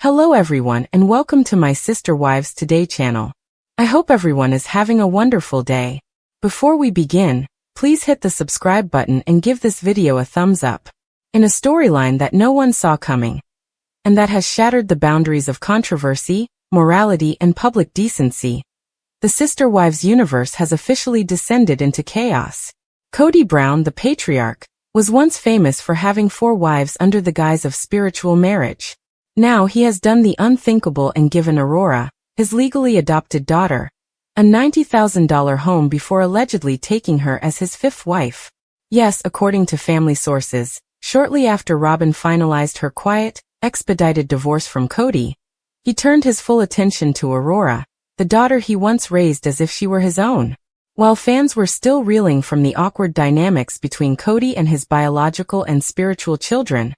Hello everyone and welcome to my Sister Wives Today channel. I hope everyone is having a wonderful day. Before we begin, please hit the subscribe button and give this video a thumbs up. In a storyline that no one saw coming, and that has shattered the boundaries of controversy, morality and public decency, the Sister Wives universe has officially descended into chaos. Kody Brown, the patriarch, was once famous for having 4 wives under the guise of spiritual marriage. Now he has done the unthinkable and given Aurora, his legally adopted daughter, a $90,000 home before allegedly taking her as his 5th wife. Yes, according to family sources, shortly after Robyn finalized her quiet, expedited divorce from Kody, he turned his full attention to Aurora, the daughter he once raised as if she were his own. While fans were still reeling from the awkward dynamics between Kody and his biological and spiritual children,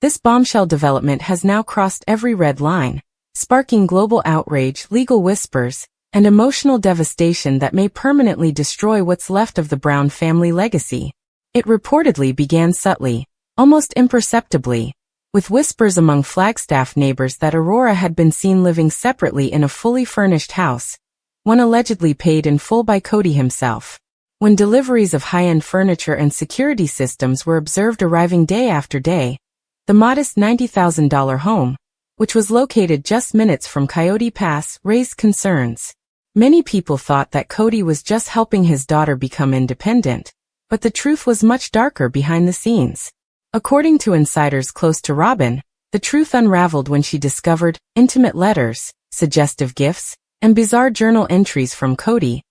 this bombshell development has now crossed every red line, sparking global outrage, legal whispers, and emotional devastation that may permanently destroy what's left of the Brown family legacy. It reportedly began subtly, almost imperceptibly, with whispers among Flagstaff neighbors that Aurora had been seen living separately in a fully furnished house, one allegedly paid in full by Kody himself. When deliveries of high-end furniture and security systems were observed arriving day after day, the modest $90,000 home, which was located just minutes from Coyote Pass, raised concerns. Many people thought that Kody was just helping his daughter become independent, but the truth was much darker behind the scenes. According to insiders close to Robyn, the truth unraveled when she discovered intimate letters, suggestive gifts, and bizarre journal entries from Kody,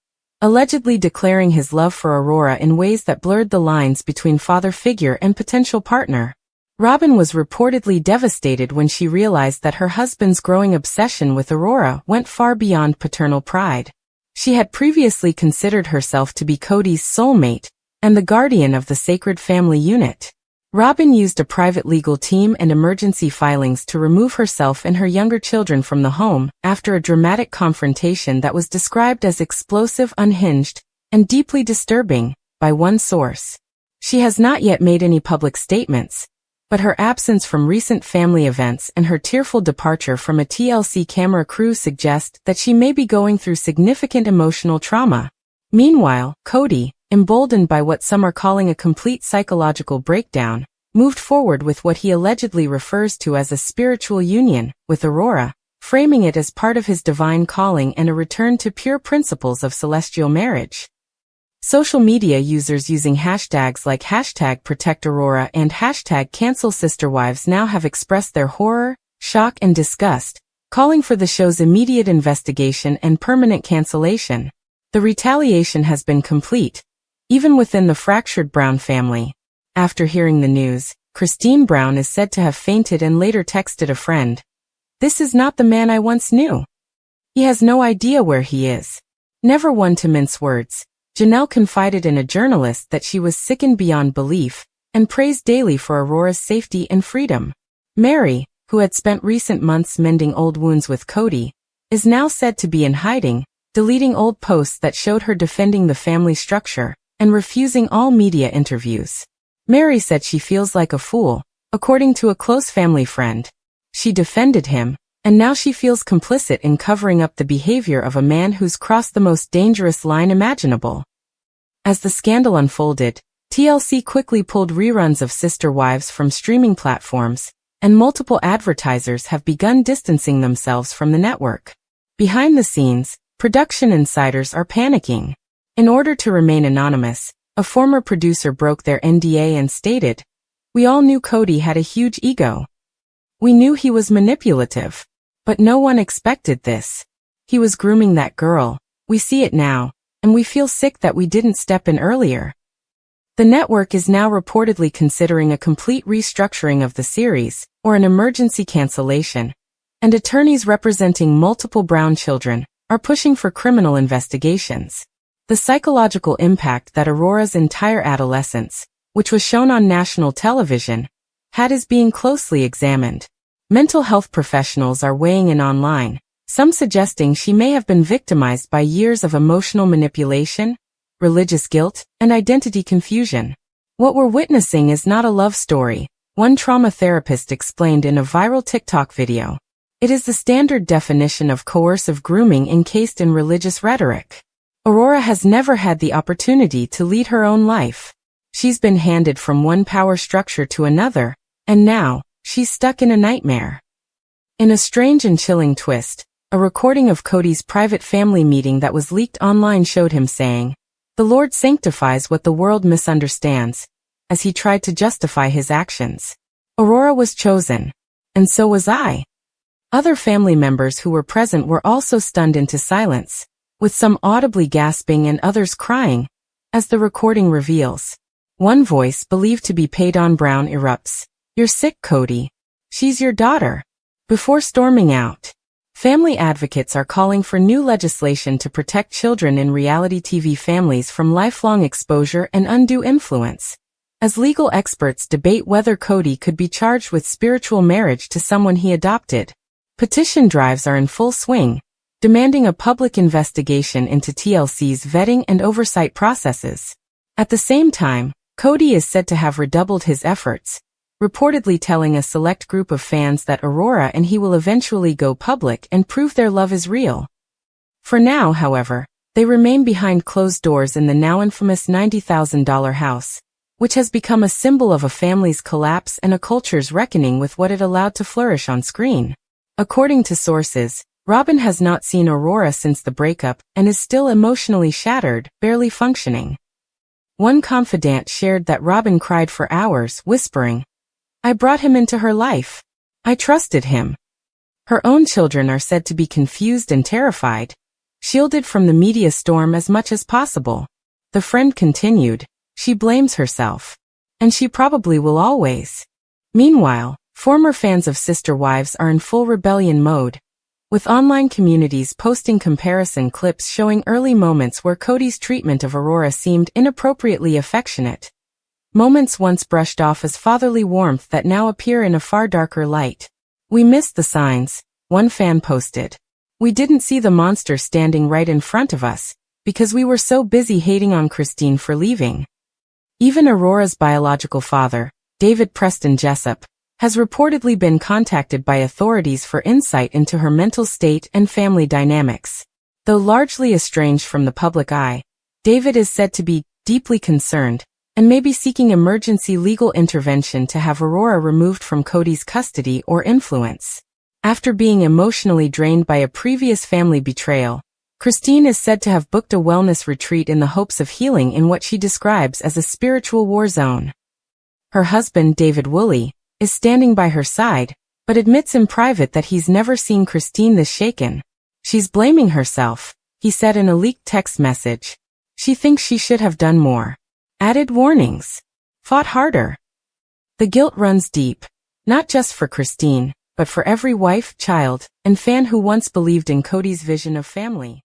allegedly declaring his love for Aurora in ways that blurred the lines between father figure and potential partner. Robyn was reportedly devastated when she realized that her husband's growing obsession with Aurora went far beyond paternal pride. She had previously considered herself to be Kody's soulmate and the guardian of the sacred family unit. Robyn used a private legal team and emergency filings to remove herself and her younger children from the home after a dramatic confrontation that was described as explosive, unhinged, and deeply disturbing by one source. She has not yet made any public statements, but her absence from recent family events and her tearful departure from a TLC camera crew suggest that she may be going through significant emotional trauma. Meanwhile, Kody, emboldened by what some are calling a complete psychological breakdown, moved forward with what he allegedly refers to as a spiritual union with Aurora, framing it as part of his divine calling and a return to pure principles of celestial marriage. Social media users using hashtags like #ProtectAurora and #CancelSisterWives now have expressed their horror, shock and disgust, calling for the show's immediate investigation and permanent cancellation. The retaliation has been complete, even within the fractured Brown family. After hearing the news, Christine Brown is said to have fainted and later texted a friend, "This is not the man I once knew. He has no idea where he is." Never one to mince words, Janelle confided in a journalist that she was sickened beyond belief and praised daily for Aurora's safety and freedom. Mary, who had spent recent months mending old wounds with Kody, is now said to be in hiding, deleting old posts that showed her defending the family structure and refusing all media interviews. Mary said she feels like a fool, according to a close family friend. She defended him, and now she feels complicit in covering up the behavior of a man who's crossed the most dangerous line imaginable. As the scandal unfolded, TLC quickly pulled reruns of Sister Wives from streaming platforms, and multiple advertisers have begun distancing themselves from the network. Behind the scenes, production insiders are panicking. In order to remain anonymous, a former producer broke their NDA and stated, "We all knew Kody had a huge ego. We knew he was manipulative. But no one expected this. He was grooming that girl. We see it now, and we feel sick that we didn't step in earlier." The network is now reportedly considering a complete restructuring of the series, or an emergency cancellation, and attorneys representing multiple Brown children are pushing for criminal investigations. The psychological impact that Aurora's entire adolescence, which was shown on national television, had is being closely examined. Mental health professionals are weighing in online, some suggesting she may have been victimized by years of emotional manipulation, religious guilt, and identity confusion. "What we're witnessing is not a love story," one trauma therapist explained in a viral TikTok video. It is the standard definition of coercive grooming encased in religious rhetoric. Aurora has never had the opportunity to lead her own life. She's been handed from one power structure to another, and now, she's stuck in a nightmare. In a strange and chilling twist, a recording of Kody's private family meeting that was leaked online showed him saying, "The Lord sanctifies what the world misunderstands," as he tried to justify his actions. Aurora was chosen. And so was I. Other family members who were present were also stunned into silence, with some audibly gasping and others crying, as the recording reveals. One voice, believed to be Paydon Brown, erupts, "You're sick, Kody. She's your daughter." Before storming out. Family advocates are calling for new legislation to protect children in reality TV families from lifelong exposure and undue influence, as legal experts debate whether Kody could be charged with spiritual marriage to someone he adopted. Petition drives are in full swing, demanding a public investigation into TLC's vetting and oversight processes. At the same time, Kody is said to have redoubled his efforts, reportedly telling a select group of fans that Aurora and he will eventually go public and prove their love is real. For now, however, they remain behind closed doors in the now infamous $90,000 house, which has become a symbol of a family's collapse and a culture's reckoning with what it allowed to flourish on screen. According to sources, Robyn has not seen Aurora since the breakup and is still emotionally shattered, barely functioning. One confidant shared that Robyn cried for hours, whispering, "I brought him into her life. I trusted him." Her own children are said to be confused and terrified, shielded from the media storm as much as possible. The friend continued, "She blames herself. And she probably will always." Meanwhile, former fans of Sister Wives are in full rebellion mode, with online communities posting comparison clips showing early moments where Kody's treatment of Aurora seemed inappropriately affectionate. Moments once brushed off as fatherly warmth that now appear in a far darker light. "We missed the signs," one fan posted. "We didn't see the monster standing right in front of us, because we were so busy hating on Christine for leaving." Even Aurora's biological father, David Preston Jessup, has reportedly been contacted by authorities for insight into her mental state and family dynamics. Though largely estranged from the public eye, David is said to be deeply concerned and may be seeking emergency legal intervention to have Aurora removed from Kody's custody or influence. After being emotionally drained by a previous family betrayal, Christine is said to have booked a wellness retreat in the hopes of healing in what she describes as a spiritual war zone. Her husband, David Woolley, is standing by her side, but admits in private that he's never seen Christine this shaken. "She's blaming herself," he said in a leaked text message. "She thinks she should have done more. Added warnings. Fought harder." The guilt runs deep, not just for Christine, but for every wife, child, and fan who once believed in Kody's vision of family.